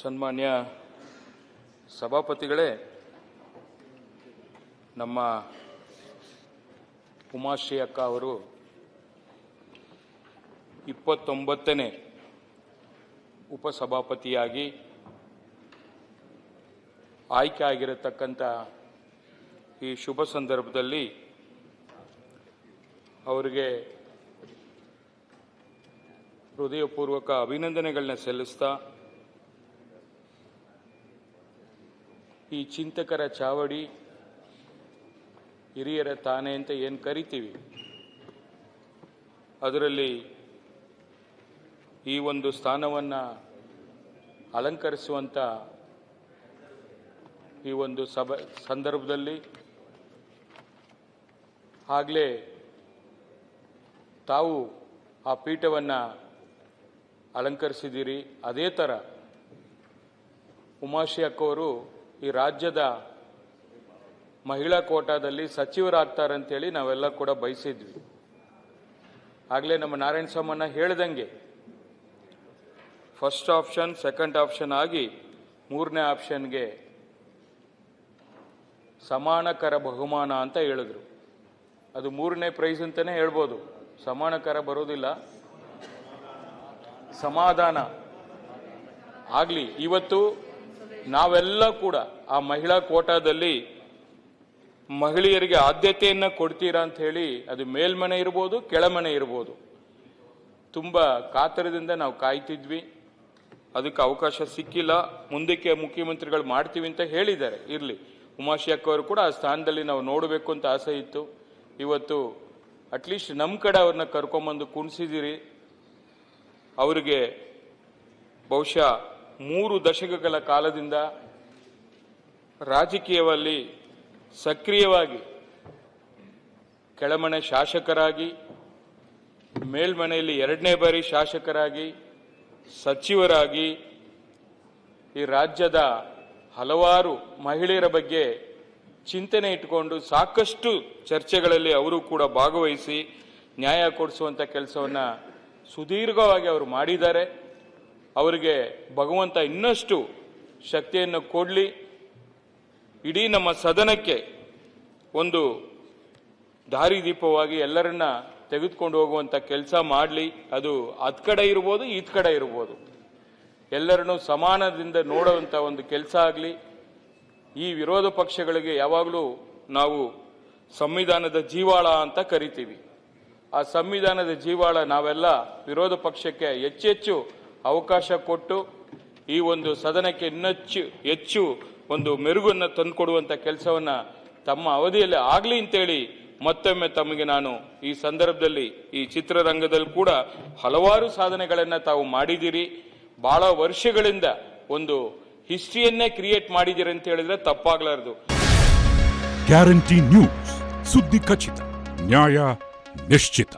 ಸನ್ಮಾನ್ಯ ಸಭಾಪತಿಗಳೇ, ನಮ್ಮ ಉಮಾಶ್ರೀ ಅಕ್ಕ ಅವರು 29ನೇ ಉಪಸಭಾಪತಿಯಾಗಿ ಆಯ್ಕೆ ಆಗಿರತಕ್ಕಂಥ ಈ ಶುಭ ಸಂದರ್ಭದಲ್ಲಿ ಅವರಿಗೆ ಹೃದಯಪೂರ್ವಕ ಅಭಿನಂದನೆಗಳನ್ನ ಸಲ್ಲಿಸ್ತಾ ಈ ಚಿಂತಕರ ಚಾವಡಿ ಹಿರಿಯರ ತಾನೆ ಅಂತ ಏನು ಕರಿತೀವಿ, ಅದರಲ್ಲಿ ಈ ಒಂದು ಸ್ಥಾನವನ್ನು ಅಲಂಕರಿಸುವಂಥ ಈ ಒಂದು ಸಂದರ್ಭದಲ್ಲಿ ಆಗಲೇ ತಾವು ಆ ಪೀಠವನ್ನು ಅಲಂಕರಿಸಿದ್ದೀರಿ. ಅದೇ ಥರ ಉಮಾಶ್ರೀ ಅಕ್ಕವರು ಈ ರಾಜ್ಯದ ಮಹಿಳಾ ಕೋಟಾದಲ್ಲಿ ಸಚಿವರಾಗ್ತಾರಂತೇಳಿ ನಾವೆಲ್ಲ ಕೂಡ ಬಯಸಿದ್ವಿ. ಆಗಲೇ ನಮ್ಮ ನಾರಾಯಣ ಸ್ವಾಮಣ್ಣ ಹೇಳ್ದಂಗೆ ಫಸ್ಟ್ ಆಪ್ಷನ್, ಸೆಕೆಂಡ್ ಆಪ್ಷನ್ ಆಗಿ ಮೂರನೇ ಆಪ್ಷನ್ಗೆ ಸಮಾನಕರ ಬಹುಮಾನ ಅಂತ ಹೇಳಿದ್ರು. ಅದು ಮೂರನೇ ಪ್ರೈಸ್ ಅಂತಲೇ ಹೇಳ್ಬೋದು. ಸಮಾನಕರ ಬರೋದಿಲ್ಲ, ಸಮಾಧಾನ ಆಗಲಿ. ಇವತ್ತು ನಾವೆಲ್ಲ ಕೂಡ ಆ ಮಹಿಳಾ ಕೋಟಾದಲ್ಲಿ ಮಹಿಳೆಯರಿಗೆ ಆದ್ಯತೆಯನ್ನು ಕೊಡ್ತೀರಾ ಅಂತ ಹೇಳಿ, ಅದು ಮೇಲ್ಮನೆ ಇರ್ಬೋದು, ಕೆಳಮನೆ ಇರ್ಬೋದು, ತುಂಬ ಕಾತರದಿಂದ ನಾವು ಕಾಯ್ತಿದ್ವಿ. ಅದಕ್ಕೆ ಅವಕಾಶ ಸಿಕ್ಕಿಲ್ಲ. ಮುಂದಕ್ಕೆ ಮುಖ್ಯಮಂತ್ರಿಗಳು ಮಾಡ್ತೀವಿ ಅಂತ ಹೇಳಿದ್ದಾರೆ. ಇರಲಿ, ಉಮಾಶ್ರೀ ಅಕ್ಕವರು ಕೂಡ ಆ ಸ್ಥಾನದಲ್ಲಿ ನಾವು ನೋಡಬೇಕು ಅಂತ ಆಸೆ ಇತ್ತು. ಇವತ್ತು ಅಟ್ಲೀಸ್ಟ್ ನಮ್ಮ ಕಡೆ ಅವ್ರನ್ನ ಕರ್ಕೊಂಬಂದು ಕುಣಿಸಿದಿರಿ. ಅವರಿಗೆ ಬಹುಶಃ 3 ದಶಕಗಳ ಕಾಲದಿಂದ ರಾಜಕೀಯದಲ್ಲಿ ಸಕ್ರಿಯವಾಗಿ ಕೆಳಮನೆ ಶಾಸಕರಾಗಿ, ಮೇಲ್ಮನೆಯಲ್ಲಿ 2ನೇ ಬಾರಿ ಶಾಸಕರಾಗಿ, ಸಚಿವರಾಗಿ ಈ ರಾಜ್ಯದ ಹಲವಾರು ಮಹಿಳೆಯರ ಬಗ್ಗೆ ಚಿಂತನೆ ಇಟ್ಟುಕೊಂಡು ಸಾಕಷ್ಟು ಚರ್ಚೆಗಳಲ್ಲಿ ಅವರು ಕೂಡ ಭಾಗವಹಿಸಿ ನ್ಯಾಯ ಕೊಡಿಸುವಂಥ ಕೆಲಸವನ್ನು ಸುದೀರ್ಘವಾಗಿ ಅವರು ಮಾಡಿದ್ದಾರೆ. ಅವರಿಗೆ ಭಗವಂತ ಇನ್ನಷ್ಟು ಶಕ್ತಿಯನ್ನು ಕೊಡಲಿ. ಇಡೀ ನಮ್ಮ ಸದನಕ್ಕೆ ಒಂದು ದಾರಿದೀಪವಾಗಿ ಎಲ್ಲರನ್ನ ತೆಗೆದುಕೊಂಡು ಹೋಗುವಂಥ ಕೆಲಸ ಮಾಡಲಿ. ಅದು ಅದ್ ಕಡೆ ಇರ್ಬೋದು, ಈತ್ ಕಡೆ ಇರ್ಬೋದು, ಎಲ್ಲರನ್ನೂ ಸಮಾನದಿಂದ ನೋಡುವಂಥ ಒಂದು ಕೆಲಸ ಆಗಲಿ. ಈ ವಿರೋಧ ಪಕ್ಷಗಳಿಗೆ ಯಾವಾಗಲೂ ನಾವು ಸಂವಿಧಾನದ ಜೀವಾಳ ಅಂತ ಕರಿತೀವಿ. ಆ ಸಂವಿಧಾನದ ಜೀವಾಳ ನಾವೆಲ್ಲ ವಿರೋಧ ಪಕ್ಷಕ್ಕೆ ಹೆಚ್ಚೆಚ್ಚು ಅವಕಾಶ ಕೊಟ್ಟು ಈ ಒಂದು ಸದನಕ್ಕೆ ಹೆಚ್ಚು ಒಂದು ಮೆರುಗನ್ನು ತಂದುಕೊಡುವಂಥ ಕೆಲಸವನ್ನು ತಮ್ಮ ಅವಧಿಯಲ್ಲಿ ಆಗಲಿ ಅಂತೇಳಿ ಮತ್ತೊಮ್ಮೆ ತಮಗೆ ನಾನು ಈ ಸಂದರ್ಭದಲ್ಲಿ, ಈ ಚಿತ್ರರಂಗದಲ್ಲಿ ಕೂಡ ಹಲವಾರು ಸಾಧನೆಗಳನ್ನು ತಾವು ಮಾಡಿದ್ದೀರಿ. ಬಹಳ ವರ್ಷಗಳಿಂದ ಒಂದು ಹಿಸ್ಟ್ರಿಯನ್ನೇ ಕ್ರಿಯೇಟ್ ಮಾಡಿದ್ದೀರಿ ಅಂತ ಹೇಳಿದ್ರೆ ತಪ್ಪಾಗಲಾರದು. ಗ್ಯಾರಂಟಿ ನ್ಯೂಸ್, ಸುದ್ದಿ ಖಚಿತ, ನ್ಯಾಯ ನಿಶ್ಚಿತ.